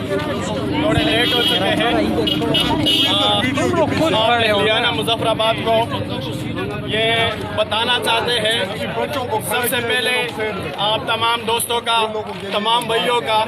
थोड़े लेट हो चुके हैं। एहलियाना मुजफ्फराबाद को ये बताना चाहते हैं, सबसे पहले आप तमाम दोस्तों का, तमाम भाइयों का,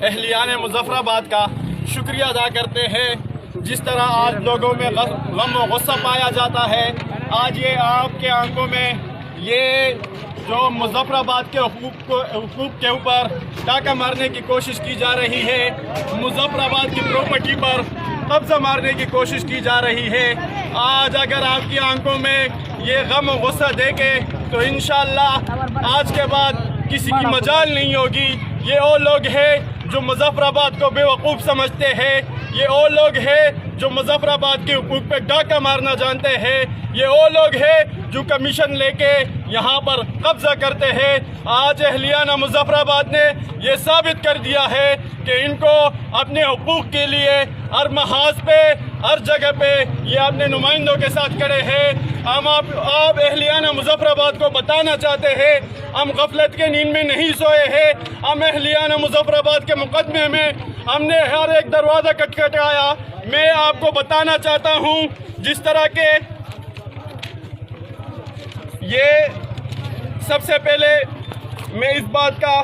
एहलियाना मुजफ्फराबाद का शुक्रिया अदा करते हैं। जिस तरह आज लोगों में गम और गुस्सा पाया जाता है, आज ये आपके आंखों में ये जो मुजफ्फराबाद के हुकूक के ऊपर डाका मारने की कोशिश की जा रही है, मुजफ्फराबाद की प्रॉपर्टी पर कब्जा मारने की कोशिश की जा रही है। आज अगर आपकी आंखों में ये गम और गुस्सा देखे तो इंशाअल्लाह आज के बाद किसी की मजाल नहीं होगी। ये वो लोग हैं जो मुजफ्फराबाद को बेवकूफ़ समझते हैं, ये वो लोग हैं जो मुजफ्फराबाद के हुकूक पे डाका मारना जानते हैं, ये वो लोग हैं जो कमीशन लेके यहाँ पर कब्जा करते हैं। आज एहलियाना मुजफ्फराबाद ने ये साबित कर दिया है कि इनको अपने हुकूक के लिए हर महाज पे, हर जगह पे ये अपने नुमाइंदों के साथ खड़े हैं। हम आप एहलियाना मुजफ्फराबाद को बताना चाहते हैं, हम गफलत के नींद में नहीं सोए हैं। हम एहलियाना मुजफ्फराबाद के मुकदमे में हमने हर एक दरवाज़ा खटखटाया। मैं आपको बताना चाहता हूँ, जिस तरह के ये सबसे पहले मैं इस बात का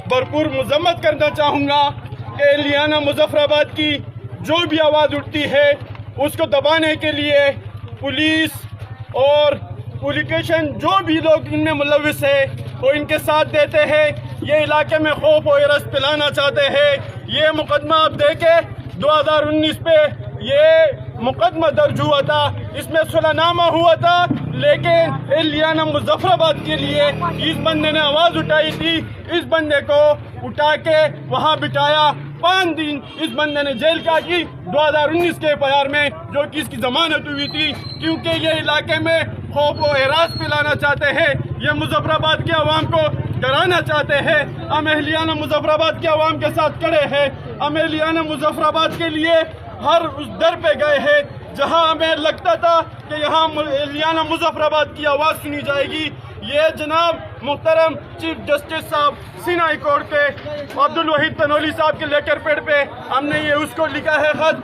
भरपूर मजम्मत करना चाहूँगा कि एहलियाना मुजफ्फराबाद की जो भी आवाज़ उठती है उसको दबाने के लिए पुलिस और पुलिकेशन जो भी लोग इनमें मुलविस है वो इनके साथ देते हैं। ये इलाके में खौफ और हिरस फैलाना चाहते हैं। ये मुकदमा आप देखें 2019 पे ये मुकदमा दर्ज हुआ था, इसमें सुलहनामा हुआ था, लेकिन एहलियाना मुजफ्फराबाद के लिए इस बंदे ने आवाज़ उठाई थी। इस बंदे को उठा के वहाँ बिठाया। 5 दिन इस बंदे ने जेल काटी 2019 के एफआईआर में, जो कि इसकी जमानत हुई थी, क्योंकि ये इलाके में खौफ और हिरास फैलाना चाहते हैं। ये मुजफ्फराबाद की आवाम को डराना चाहते हैं। हम एहलियाना मुजफ्फराबाद की आवाम के साथ खड़े हैं। हम एहलियाना मुजफ्फराबाद के लिए हर उस दर पे गए हैं जहां हमें लगता था कि यहाँ एहलियाना मुजफ्फराबाद की आवाज़ सुनी जाएगी। ये जनाब मुहतरम चीफ जस्टिस साहब सिंध हाई कोर्ट के अब्दुल वहीद तनोली साहब के लेटर पैड पे हमने ये उसको लिखा है खत।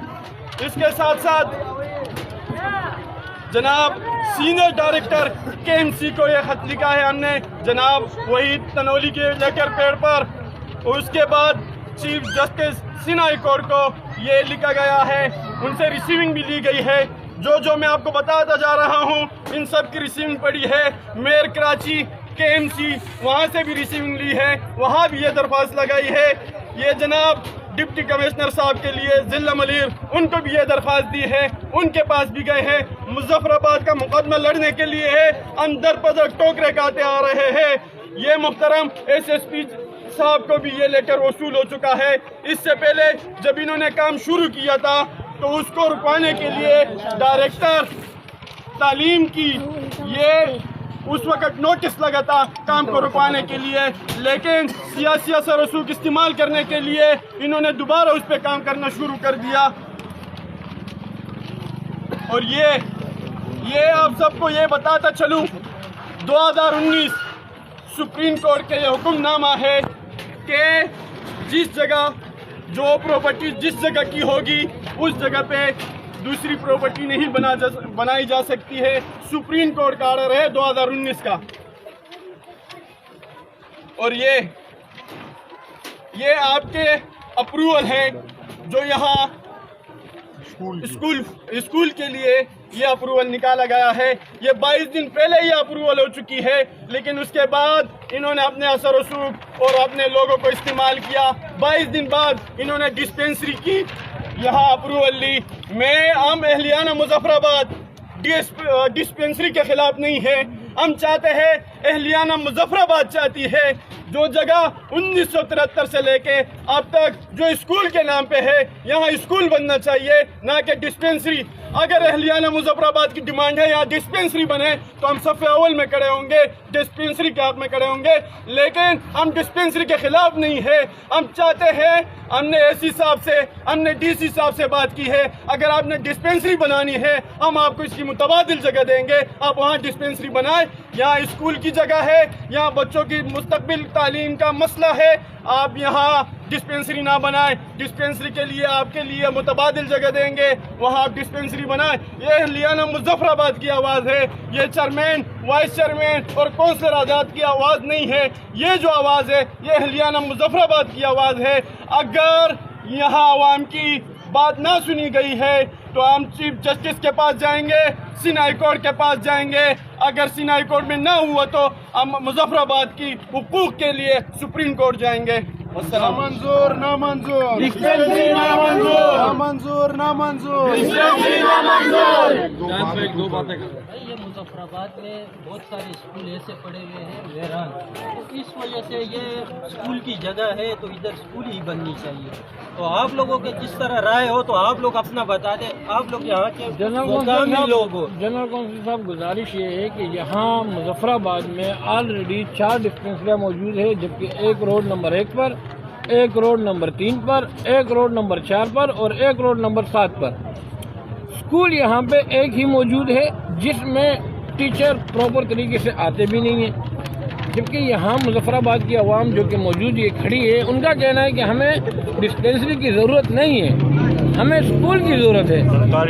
इसके साथ साथ जनाब सीनियर डायरेक्टर KMC को ये खत लिखा है हमने जनाब वहीद तनोली के लेटर पैड पर। उसके बाद chief justice Sindh high court को ये लिखा गया है, उनसे रिसीविंग भी ली गई है। जो मैं आपको बताता जा रहा हूँ इन सब की रिसीविंग पड़ी है। मेयर कराची KMC वहाँ से भी रिसीविंग ली है, वहाँ भी ये दरख्वास्त लगाई है। ये जनाब डिप्टी कमिश्नर साहब के लिए जिला मलीर, उनको भी ये दरख्वास्त दी है, उनके पास भी गए हैं। मुजफ्फराबाद का मुकदमा लड़ने के लिए है, हम दर पदर टोकरे खाते आ रहे हैं। ये मुहतरम SSP साहब को भी ये लेटर वसूल हो चुका है। इससे पहले जब इन्होंने काम शुरू किया था तो उसको रुकवाने के लिए डायरेक्टर तालीम की ये उस वक्त नोटिस लगा था काम को रुकवाने के लिए, लेकिन सियासी असर रसूख इस्तेमाल करने के लिए इन्होंने दोबारा उस पर काम करना शुरू कर दिया। और ये आप सबको ये बताता चलूं, 2019 सुप्रीम कोर्ट के ये हुक्मनामा है कि जिस जगह जो प्रॉपर्टी जिस जगह की होगी उस जगह पे दूसरी प्रॉपर्टी नहीं बनाई जा सकती है। सुप्रीम कोर्ट का ऑर्डर है 2019 का। और ये आपके अप्रूवल है जो यहाँ स्कूल के लिए ये अप्रूवल निकाला गया है। ये 22 दिन पहले ये अप्रूवल हो चुकी है, लेकिन उसके बाद इन्होंने अपने असर रसूख और अपने लोगों को इस्तेमाल किया। 22 दिन बाद इन्होंने डिस्पेंसरी की यहाँ अप्रूवल ली। हम एहलियाना मुजफ्फराबाद डिस्पेंसरी के खिलाफ नहीं है। हम चाहते हैं, एहलियाना मुजफ्फराबाद चाहती है जो जगह 1973 से लेके अब तक जो स्कूल के नाम पे है, यहाँ स्कूल बनना चाहिए, ना कि डिस्पेंसरी। अगर एहलियाना मुजफ्फराबाद की डिमांड है यहाँ डिस्पेंसरी बने तो हम सफ़े अव्वल में खड़े होंगे, डिस्पेंसरी के हक में खड़े होंगे, लेकिन हम डिस्पेंसरी के खिलाफ नहीं है। हम चाहते हैं, हमने AC साहब से, हमने DC साहब से बात की है, अगर आपने डिस्पेंसरी बनानी है हम आपको इसकी मुतबादिल जगह देंगे, आप वहाँ डिस्पेंसरी बनाएं। यहाँ स्कूल की जगह है, यहाँ बच्चों की मुस्तकबिल तालीम का मसला है, آپ یہاں ڈسپینسری نہ بنائیں. ڈسپینسری کے لیے آپ کے لیے متبادل جگہ دیں گے, وہاں آپ ڈسپینسری بنائیں. یہ اہلیانہ مظفر آباد کی آواز ہے, یہ چیئرمین, وائس چیئرمین اور کونسلر آزاد کی آواز نہیں ہے. یہ جو آواز ہے یہ اہلیانہ مظفر آباد کی آواز ہے. اگر یہاں عوام کی بات نہ سنی گئی ہے تو ہم چیف جسٹس کے پاس جائیں گے, سندھ ہائی کورٹ کے پاس جائیں گے. اگر سندھ ہائی کورٹ میں نہ ہوا تو ہم مظفر آباد کی حقوق کے لیے سپریم کورٹ جائیں گے. نامنظور نامنظور نامنظور نامنظور. یہ مظفر آباد میں بہت سارے اسکول ایسے پڑے ہوئے ہیں ویران, اس وجہ سے یہ اسکول کی جگہ ہے تو ادھر اسکول ہی بننی چاہیے. تو آپ لوگوں کے جس طرح رائے ہو تو آپ لوگ اپنا بتا دیں. آپ لوگ یہاں کے مقامی لوگ ہو. جنرل کونسل صاحب گزارش یہ ہے کہ یہاں مظفر آباد میں آلریڈی 4 ڈسپینسریاں موجود ہیں, جبکہ ایک روڈ نمبر 1 پر, ایک روڈ نمبر 3 پر, ایک روڈ نمبر 4 پر اور ایک روڈ نمبر 7 پر. اسکول یہاں پہ ایک ہی موجود ہے جس میں ٹیچر پراپر طریقے سے آتے بھی نہیں ہیں, جبکہ یہاں مظفر آباد کی عوام جو کہ موجود یہ کھڑی ہے, ان کا کہنا ہے کہ ہمیں ڈسپینسری کی ضرورت نہیں ہے, ہمیں اسکول کی ضرورت ہے.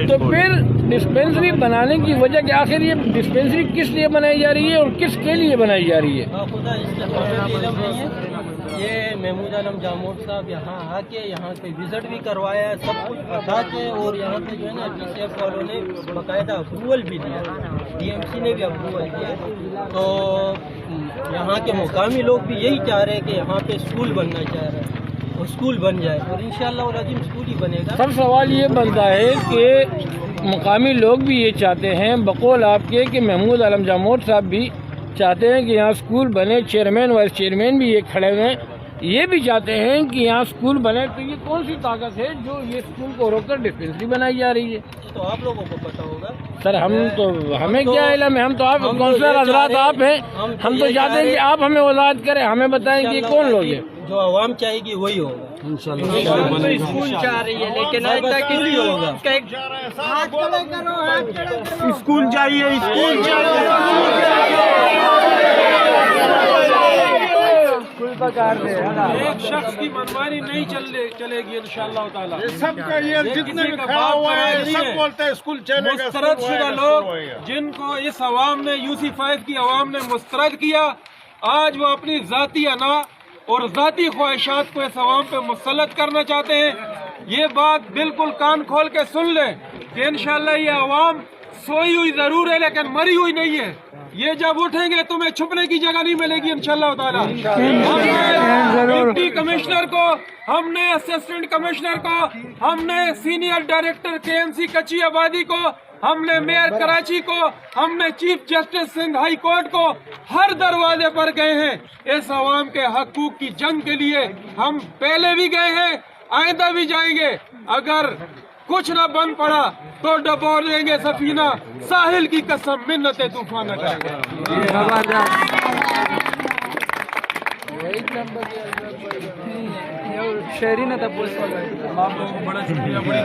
تو پھر ڈسپینسری بنانے کی وجہ کہ آخر یہ ڈسپینسری کس لیے بنائی جا رہی ہے اور کس کے لیے بنائی جا رہی ہے؟ خدا اس کا ہمیں علم نہیں ہے. یہ محمود عالم جاموٹ صاحب یہاں آ کے یہاں پہ وزٹ بھی کروایا ہے, سب کچھ بتا کے, اور یہاں پہ جو ہے نا ڈی سی ایف والوں نے باقاعدہ اپروول بھی دیا, ڈی ایم سی نے بھی اپروول دیا. تو یہاں کے مقامی لوگ بھی یہی چاہ رہے ہیں کہ یہاں پہ اسکول بننا چاہ رہے ہیں, اور اسکول بن جائے, اور انشاءاللہ العظیم اسکول ہی بنے گا. سب سوال یہ بنتا ہے کہ مقامی لوگ بھی یہ چاہتے ہیں بقول آپ کے کہ محمود عالم جاموٹ صاحب بھی چاہتے ہیں کہ یہاں اسکول بنے, چیئرمین وائس چیئرمین بھی یہ کھڑے ہوئے ہیں, یہ بھی چاہتے ہیں کہ یہاں اسکول بنے. تو یہ کون سی طاقت ہے جو یہ اسکول کو روک کر ڈسپینسری بنائی جا رہی ہے؟ تو آپ لوگوں کو پتہ ہوگا سر. ہمیں کیا علم ہے, ہم تو آپ کونسلر حضرات آپ ہیں, ہم تو چاہتے ہیں کہ آپ ہمیں وضاحت کریں, ہمیں بتائیں کہ یہ کون لوگ ہیں. جو عوام چاہے گی وہی ہوگا. اسکول چاہ رہی ہے لیکن آج تک وہی ہوگا. اسکول چاہیے, اسکول ایک شخص کی منمانی نہیں چلے گی انشاءاللہ تعالی. سب کا یہ جتنے بھی کھڑا ہوا ہے سب بولتے ہیں اسکول چلے گا. مسترد شدہ لوگ جن کو اس عوام نے UC5 کی عوام نے مسترد کیا, آج وہ اپنی ذاتی انا اور ذاتی خواہشات کو اس عوام پہ مسلط کرنا چاہتے ہیں. یہ بات بالکل کان کھول کے سن لیں کہ انشاءاللہ یہ عوام سوئی ہوئی ضرور ہے لیکن مری ہوئی نہیں ہے. یہ جب اٹھیں گے تمہیں چھپنے کی جگہ نہیں ملے گی انشاءاللہ تعالی. ہم نے ڈپٹی کمشنر کو, ہم نے اسسٹنٹ کمشنر کو, ہم نے سینئر ڈائریکٹر KMC کچی آبادی کو, ہم نے میئر کراچی کو, ہم نے chief justice Sindh high court کو, ہر دروازے پر گئے ہیں اس عوام کے حقوق کی جنگ کے لیے. ہم پہلے بھی گئے ہیں, آئندہ بھی جائیں گے. اگر کچھ نہ بن پڑا تو ڈبو لیں گے سفینہ, ساحل کی قسم منت طوفان نہ کریں گے. شہری نے تب آپ لوگوں کو بڑا شکریہ, بڑی